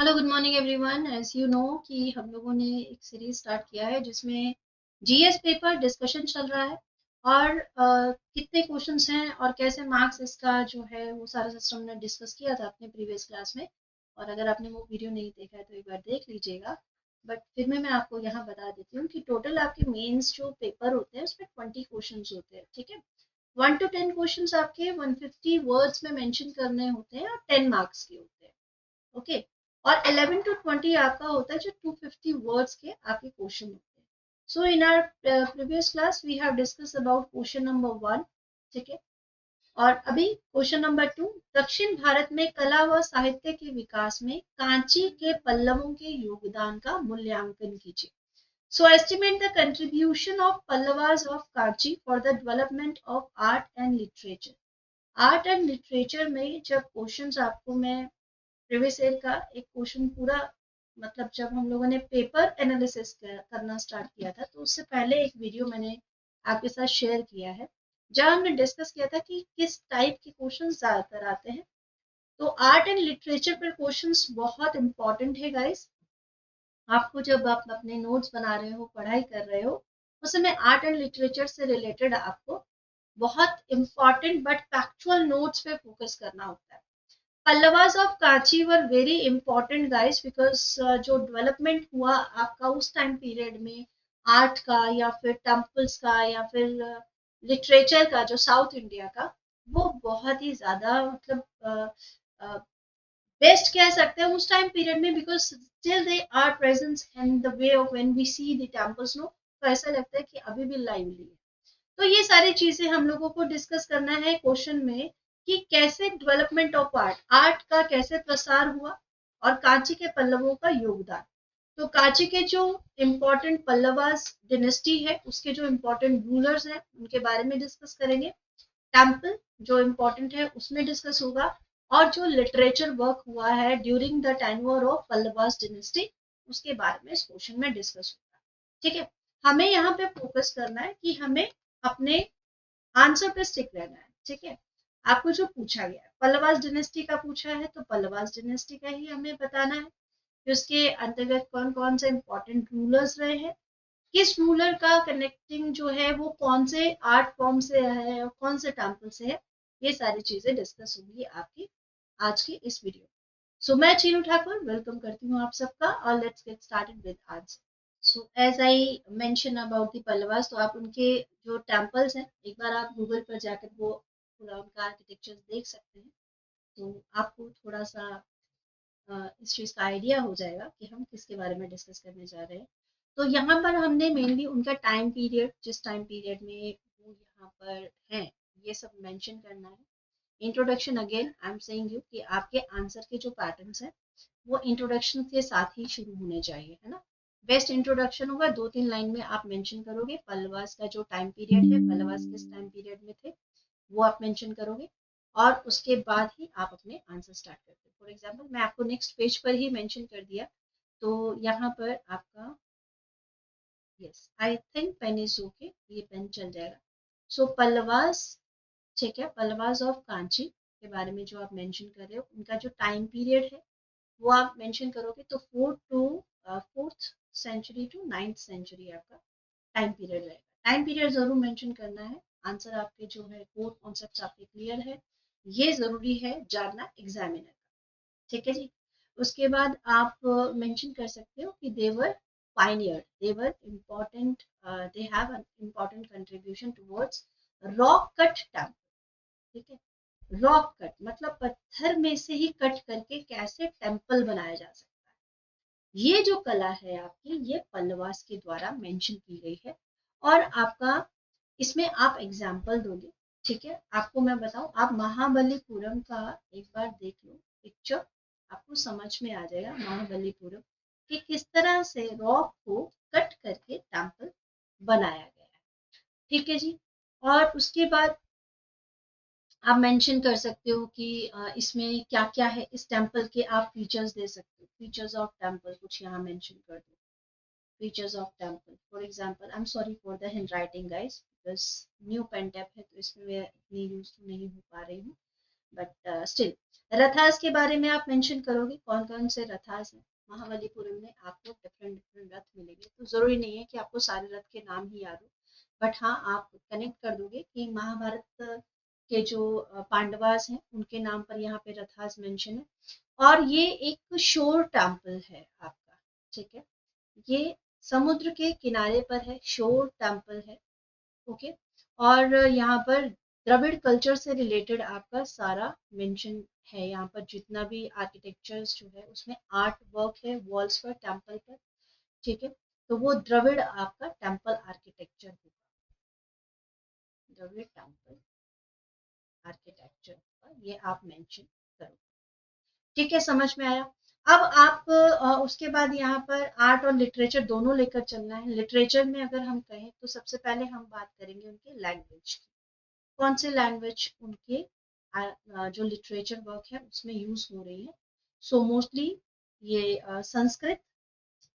Hello good morning everyone. As you know कि हम लोगों ने एक सीरीज स्टार्ट किया है जिसमें जीएस पेपर डिस्कशन चल रहा है और कितने क्वेश्चंस हैं और कैसे मार्क्स इसका जो है वो सारा सिस्टम ने डिस्कस किया था अपने प्रीवियस क्लास में। और अगर आपने वो वीडियो नहीं देखा है तो एक बार देख लीजिएगा। बट फिर मैं आपको यहाँ बता देती हूँ कि टोटल आपके मेंस जो पेपर होते हैं उसमें 20 क्वेश्चंस होते हैं। ठीक है, 1 to 10 क्वेश्चंस आपके 150 वर्ड्स में मेंशन करने होते हैं और 10 मार्क्स के होते हैं। ओके, और 11 to 20 आपका होता है जो 250 वर्ड्स के आपके क्वेश्चन होते हैं। So in our previous class we have discuss about question number 1। ठीक है, और अभी क्वेश्चन नंबर 2, दक्षिण भारत में कला व साहित्य के विकास में कांची के पल्लवों के योगदान का मूल्यांकन कीजिए। So estimate the contribution of Pallavas of Kanchi for the development of art and literature. Art and literature में जब क्वेश्चंस आपको मैं प्रीवियस ईयर का एक क्वेश्चन पूरा, मतलब जब हम लोगों ने पेपर एनालिसिस करना स्टार्ट किया था तो उससे पहले एक वीडियो मैंने आपके साथ शेयर किया है जहां हमने डिस्कस किया था कि किस टाइप के क्वेश्चंस ज्यादातर आते हैं। तो आर्ट एंड लिटरेचर पर क्वेश्चंस बहुत इंपॉर्टेंट है गाइस। आपको जब आप अपने नोट्स बना रहे हो, पढ़ाई कर रहे हो, उस समय आर्ट एंड लिटरेचर से रिलेटेड आपको बहुत इंपॉर्टेंट बट फैक्चुअल नोट्स पे फोकस करना होता है। Pallavas of Kanchi were very important guys because जो डेवलपमेंट हुआ आपका उस टाइम पीरियड में आर्ट का या फिर टेम्पल्स का या फिर लिटरेचर का जो साउथ इंडिया का, वो बहुत ही ज्यादा मतलब बेस्ट कह सकते हैं उस टाइम पीरियड में, because still they are presence in the way of when we see the temples no, तो ऐसा लगता है कि अभी भी लाइवली है। तो ये सारी चीजें हम लोगों को डिस्कस करना है क्वेश्चन में कि कैसे डेवलपमेंट ऑफ आर्ट, आर्ट का कैसे प्रसार हुआ और कांची के पल्लवों का योगदान। तो कांची के जो इम्पोर्टेंट पल्लवास डिनेस्टी है उसके जो इम्पोर्टेंट रूलर्स हैं उनके बारे में डिस्कस करेंगे। टेम्पल जो इम्पोर्टेंट है उसमें डिस्कस होगा, और जो लिटरेचर वर्क हुआ है during the tenure of Pallavas dynasty उसके बारे में इस क्वेश्चन में डिस्कस होगा। ठीक है, हमें यहाँ पे फोकस करना है कि हमें अपने आंसर पे स्टिक रहना है। ठीक है, आपको जो पूछा गया है पल्लवास डिनेस्टी का पूछा है तो पल्लवास डिनेस्टी का ही हमें बताना है कि उसके अंतर्गत कौन कौन से इंपॉर्टेंट रूलर्स रहे हैं, किस रूलर का कनेक्टिंग जो है वो कौन से आर्ट फॉर्म से है और कौन से टेम्पल से है। ये सारी चीजें डिस्कस होंगी आपकी आज की इस वीडियो। सो मैं चीनू ठाकुर वेलकम करती हूँ आप सबका और let's get started with answer. So as I mention about the Pallavas, तो आप उनके जो टेम्पल्स हैं एक बार आप गूगल पर जाकर वो पूरा उनका आर्किटेक्चर देख सकते हैं, तो आपको थोड़ा सा इस चीज का आइडिया हो जाएगा कि हम किसके बारे में डिस्कस करने जा रहे हैं। तो यहाँ पर हमने मेनली उनका टाइम पीरियड, जिस टाइम पीरियड में वो यहाँ पर हैं, ये सब मेंशन करना है। Introduction, again I am saying you कि आपके आंसर के जो पैटर्न्स हैं वो इंट्रोडक्शन के साथ ही शुरू होने चाहिए, है ना। बेस्ट इंट्रोडक्शन होगा, 2-3 लाइन में आप मेंशन करोगे पल्लवास का जो टाइम पीरियड है, पल्लवास किस टाइम पीरियड में थे वो आप मेंशन करोगे, और उसके बाद ही आप अपने आंसर स्टार्ट करते हो। फॉर एग्जांपल मैं आपको नेक्स्ट पेज पर ही मेंशन कर दिया, तो यहाँ पर आपका, yes I think pen is okay, ये पेन चल जाएगा। सो पल्लवास, ठीक है, पल्लवास ऑफ कांची के बारे में जो आप मेंशन कर रहे हो उनका जो टाइम पीरियड है वो आप मेंशन करोगे, तो fourth century to 9th century आपका टाइम पीरियड रहेगा। टाइम पीरियड जरूर मेंशन करना है। आंसर आपके जो है कोर कॉन्सेप्ट आपके क्लियर है, ये जरूरी है जानना एग्जामिनर का। ठीक है जी, उसके बाद आप मेंशन कर सकते हो कि they were pioneer, they were important, they have an important contribution towards rock cut temple. ठीक है, रॉक कट मतलब पत्थर में से ही कट करके कैसे टेम्पल बनाया जा सकता है, ये जो कला है आपकी ये पल्लवास के द्वारा मेंशन की गई है। और आपका इसमें आप एग्जाम्पल दोगे। ठीक है, आपको मैं बताऊं, आप महाबलीपुरम का एक बार देख लो पिक्चर, आपको समझ में आ जाएगा महाबलीपुरम कि किस तरह से रॉक को कट करके टेम्पल बनाया गया है। ठीक है जी, और उसके बाद आप मेंशन कर सकते हो कि इसमें क्या क्या है, इस टेम्पल के आप फीचर्स दे सकते हो, फीचर्स ऑफ टेम्पल कुछ यहाँ मेंशन कर दो। Features of temple, for example I am sorry for the handwriting guys, because new pen type है तो इसमें मैं इतनी यूज नहीं हो पा रही हूँ। बट स्टिल रथास के बारे में आप मेंशन करोगे कौन कौन से रथास हैं। महाबलीपुरम में आपको डिफरेंट डिफरेंट रथ मिलेंगे, तो जरूरी नहीं है कि आपको सारे रथ के नाम ही याद हो, बट हाँ आप कनेक्ट कर दोगे कि महाभारत के जो पांडवास हैं उनके नाम पर यहाँ पे रथास मेंशन है। और ये एक शोर टेम्पल है आपका, ठीक है, ये समुद्र के किनारे पर है, शोर टेम्पल है। ओके, और यहाँ पर द्रविड़ कल्चर से रिलेटेड आपका सारा मेंशन है, यहाँ पर जितना भी आर्किटेक्चर्स जो है उसमें आर्ट वर्क है वॉल्स पर, टेम्पल पर, ठीक है, तो वो द्रविड़ आपका टेम्पल आर्किटेक्चर होगा, द्रविड़ टेम्पल आर्किटेक्चर का ये आप मेंशन करो। ठीक है, समझ में आया। अब आप उसके बाद यहाँ पर आर्ट और लिटरेचर दोनों लेकर चलना है। लिटरेचर में अगर हम कहें तो सबसे पहले हम बात करेंगे उनके लैंग्वेज की, कौन से लैंग्वेज उनके जो लिटरेचर वर्क है उसमें यूज हो रही है। सो मोस्टली ये संस्कृत,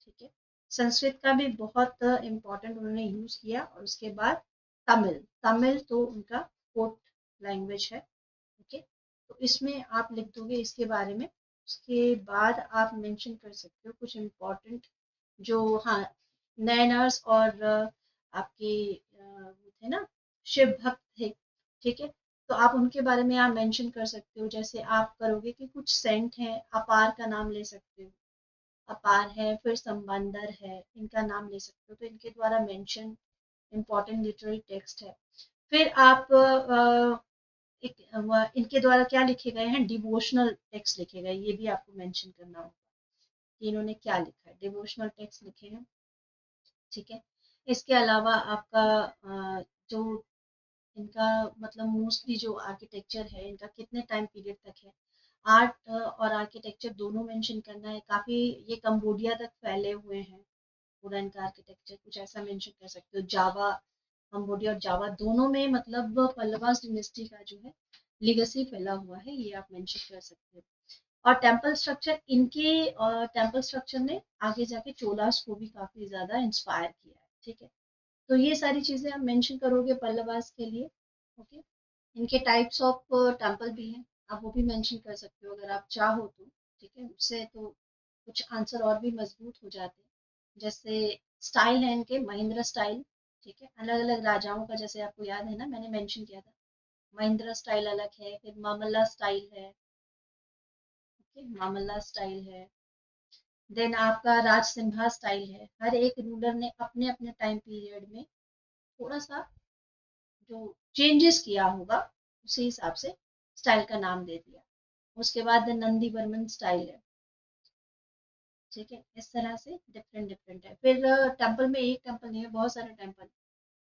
ठीक है, संस्कृत का भी बहुत इम्पोर्टेंट उन्होंने यूज किया, और उसके बाद तमिल, तमिल तो उनका कोर्ट लैंग्वेज है। ओके, तो इसमें आप लिख दोगे इसके बारे में। उसके बाद आप मेंशन कर सकते हो कुछ इम्पोर्टेंट जो, हाँ, नैनर्स और आपके वो थे ना, शिव भक्त थे, ठीक है, तो आप उनके बारे में आप मेंशन कर सकते हो। जैसे आप करोगे कि कुछ सेंट हैं, अपार का नाम ले सकते हो, अपार है, फिर संबंदर है, इनका नाम ले सकते हो, तो इनके द्वारा मेंशन इम्पोर्टेंट लिटरेरी टेक्स्ट है। फिर आप इनके द्वारा क्या लिखे गए हैं, डिवोशनल टेक्स्ट लिखे गए, ये भी आपको मेंशन करना होगा कि इन्होंने क्या लिखा है, डिवोशनल टेक्स्ट लिखे हैं, ठीक है। इसके अलावा आपका जो इनका मतलब मोस्टली जो आर्किटेक्चर है इनका कितने टाइम पीरियड तक है, आर्ट और आर्किटेक्चर दोनों मेंशन करना है। काफी ये कंबोडिया तक फैले हुए हैं पूरा इनका आर्किटेक्चर, कुछ ऐसा मेंशन कर सकते हो। जावा, कंबोडिया और जावा दोनों में मतलब पल्लवास डिनेस्टी का जो है लिगेसी फैला हुआ है, ये आप मेंशन कर सकते हो। और टेम्पल स्ट्रक्चर इनके, टेम्पल स्ट्रक्चर ने आगे जाके चोलास को भी काफी ज्यादा इंस्पायर किया है, ठीक है। तो ये सारी चीजें आप मेंशन करोगे पल्लवास के लिए। ओके, इनके टाइप्स ऑफ टेम्पल भी हैं, आप वो भी मेंशन कर सकते हो अगर आप चाहो तो, ठीक है, उससे तो कुछ आंसर और भी मजबूत हो जाते हैं। जैसे स्टाइल है इनके महेंद्र स्टाइल, ठीक है, अलग अलग राजाओं का, जैसे आपको याद है ना मैंने मेंशन किया था, महेंद्र स्टाइल अलग है, फिर मामल्ला स्टाइल है, ओके, मामल्ला स्टाइल है। देन आपका राज सिम्हा स्टाइल है, हर एक रूलर ने अपने अपने टाइम पीरियड में थोड़ा सा जो चेंजेस किया होगा उसी हिसाब से स्टाइल का नाम दे दिया। उसके बाद नंदी वर्मन स्टाइल है, ठीक है, इस तरह से डिफरेंट डिफरेंट है। फिर टेम्पल में एक टेम्पल नहीं है, बहुत सारे टेम्पल,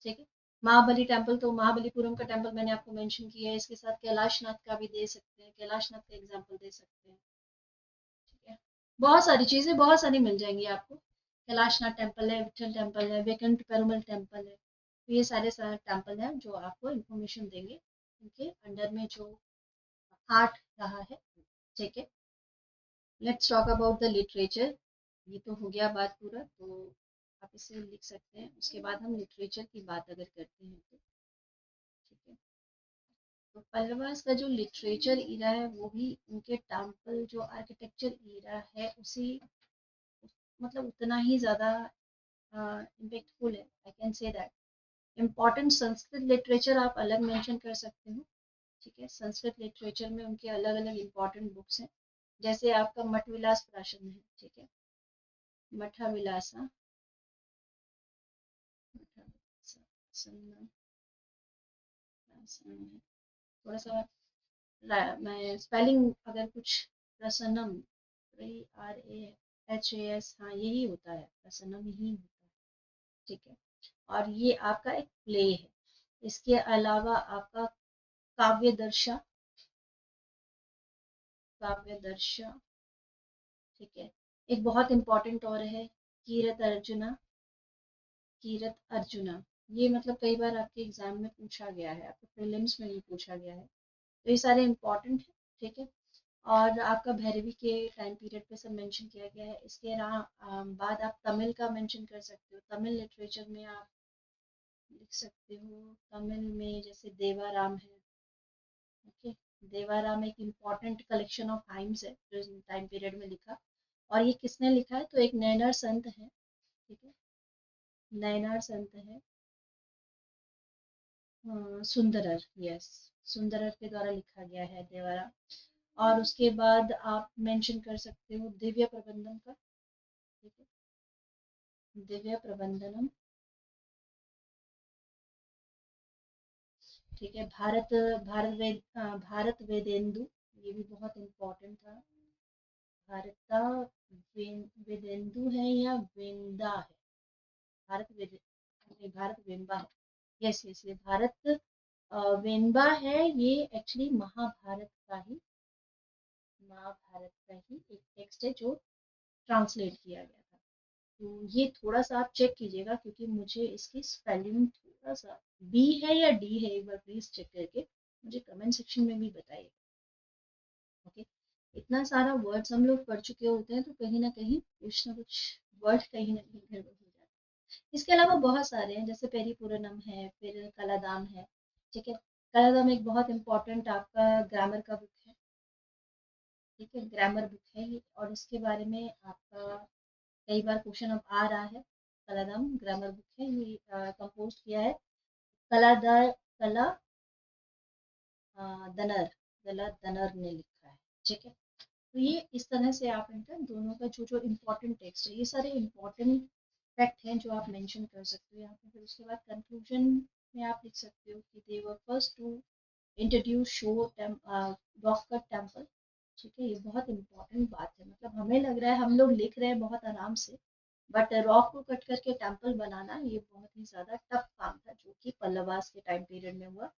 ठीक है। महाबली टेम्पल तो महाबलीपुरम का टेम्पल मैंने आपको मेंशन किया है, इसके साथ कैलाशनाथ का भी दे सकते हैं, कैलाशनाथ का एग्जांपल दे सकते हैं, ठीक है। बहुत सारी चीजें बहुत सारी मिल जाएंगी आपको। कैलाशनाथ टेम्पल है, विठल टेम्पल है, वेकंट पेरुमल टेम्पल है, तो ये सारे सारे टेम्पल हैं जो आपको इन्फॉर्मेशन देंगे उनके अंडर में जो आर्ट रहा है, ठीक है। Let's talk about the literature, ये तो हो गया बात पूरा, तो आप इसे लिख सकते हैं। उसके बाद हम लिटरेचर की बात अगर करते हैं तो, ठीक है, तो पल्लवास का जो लिटरेचर इरा है वो भी उनके टेम्पल जो आर्किटेक्चर इरा है उसी मतलब उतना ही ज्यादा इम्पैक्टफुल है, I can say that. Important Sanskrit literature आप अलग मेंशन कर सकते हो, ठीक है, संस्कृत लिटरेचर में उनके अलग अलग इम्पोर्टेंट बुक्स हैं। जैसे आपका मठ विलास प्राशन है, ठीक है, मठा विलासा, मठा विलासा प्रसन्न, प्रसन्न, थोड़ा सा मैं स्पेलिंग अगर कुछ, प्रसन्नम, RAHAS, हाँ यही होता है, प्रसन्नम ही होता है, ठीक है। और ये आपका एक प्ले है। इसके अलावा आपका काव्य दर्शा, काव्य दर्शा, ठीक है। एक बहुत इंपॉर्टेंट और है कीरत अर्जुना, कीरत अर्जुना, ये मतलब कई बार आपके एग्जाम में पूछा गया है, आपके प्रीलिम्स में भी पूछा गया है, तो ये सारे इंपॉर्टेंट है, ठीक है। और आपका भैरवी के टाइम पीरियड पे सब मेंशन किया गया है। इसके बाद आप तमिल का मेंशन कर सकते हो, तमिल लिटरेचर में आप लिख सकते हो, तमिल में जैसे देवाराम है, ओके, देवारा में एक इम्पॉर्टेंट कलेक्शन ऑफ हाइम्स है जो इस टाइम पीरियड में लिखा, और ये किसने लिखा है? तो एक नैनार संत है, ठीक है, नैनार संत है, सुंदरर, यस, सुंदरर के द्वारा लिखा गया है देवारा। और उसके बाद आप मेंशन कर सकते हो दिव्य प्रबंधन का, ठीक है, दिव्य प्रबंधनम, ठीक है, भारत वेदेंदु, ये भी बहुत इम्पोर्टेंट था। भारता वेदेंदु है या वेंदा है? भारत वेद नहीं, भारत वेम्बा है, यस यस, ये भारत वेम्बा है। ये एक्चुअली महाभारत का ही एक टेक्स्ट है जो ट्रांसलेट किया गया था। तो ये थोड़ा सा आप चेक कीजिएगा, क्योंकि मुझे इसकी स्पेलिंग थोड़ा सा बी है या डी है, एक बार प्लीज चेक करके मुझे कमेंट सेक्शन में भी बताइए। ओके, इतना सारा वर्ड्स हम लोग पढ़ चुके होते हैं, तो कहीं ना कुछ वर्ड कहीं ना कहीं गड़बड़ हो जाता है। इसके अलावा बहुत सारे हैं, जैसे पेरिपुरनम है, फिर कलादाम है, ठीक है। कलादाम एक बहुत इंपॉर्टेंट आपका ग्रामर का बुक है, ठीक है, ग्रामर बुक है ये, और इसके बारे में आपका कई बार क्वेश्चन अब आ रहा है। कलादाम ग्रामर बुक है, ये कंपोज किया है कलादार कला दनर, कला दनर ने लिखा है, ठीक है। तो ये इस तरह से आप इनका दोनों का जो जो इम्पोर्टेंट टेक्स्ट है, ये सारे इम्पोर्टेंट फैक्ट हैं जो आप मेंशन कर सकते हो यहाँ पे। फिर उसके बाद कंक्लूजन में आप लिख सकते हो कि they were first to introduce show rock cut temple, ठीक है। ये बहुत इंपॉर्टेंट बात है, मतलब हमें लग रहा है हम लोग लिख रहे हैं बहुत आराम से, बट रॉक को कट करके टेम्पल बनाना ये बहुत ही ज्यादा टफ काम था, जो कि पल्लवास के टाइम पीरियड में हुआ।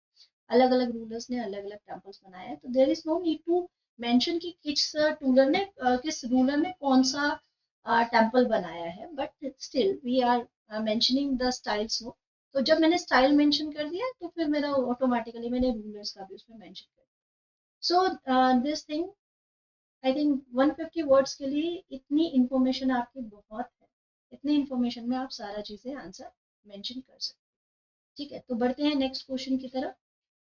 अलग अलग रूलर्स ने अलग अलग टेम्पल्स बनाए हैं, तो there is no need to mention कि किस रूलर ने कौन सा टेम्पल बनाया है, but still we are mentioning the styles, no. तो जब मैंने स्टाइल मेंशन कर दिया, तो फिर मेरा ऑटोमेटिकली मैंने रूलर्स का भी उसमें मेंशन कर दिया। So this thing, I think 150 words के लिए इतनी इंफॉर्मेशन आपकी बहुत है, इतनी इंफॉर्मेशन में आप सारा चीजें आंसर मेंशन कर सकते हैं, ठीक है। तो बढ़ते हैं नेक्स्ट क्वेश्चन की तरफ।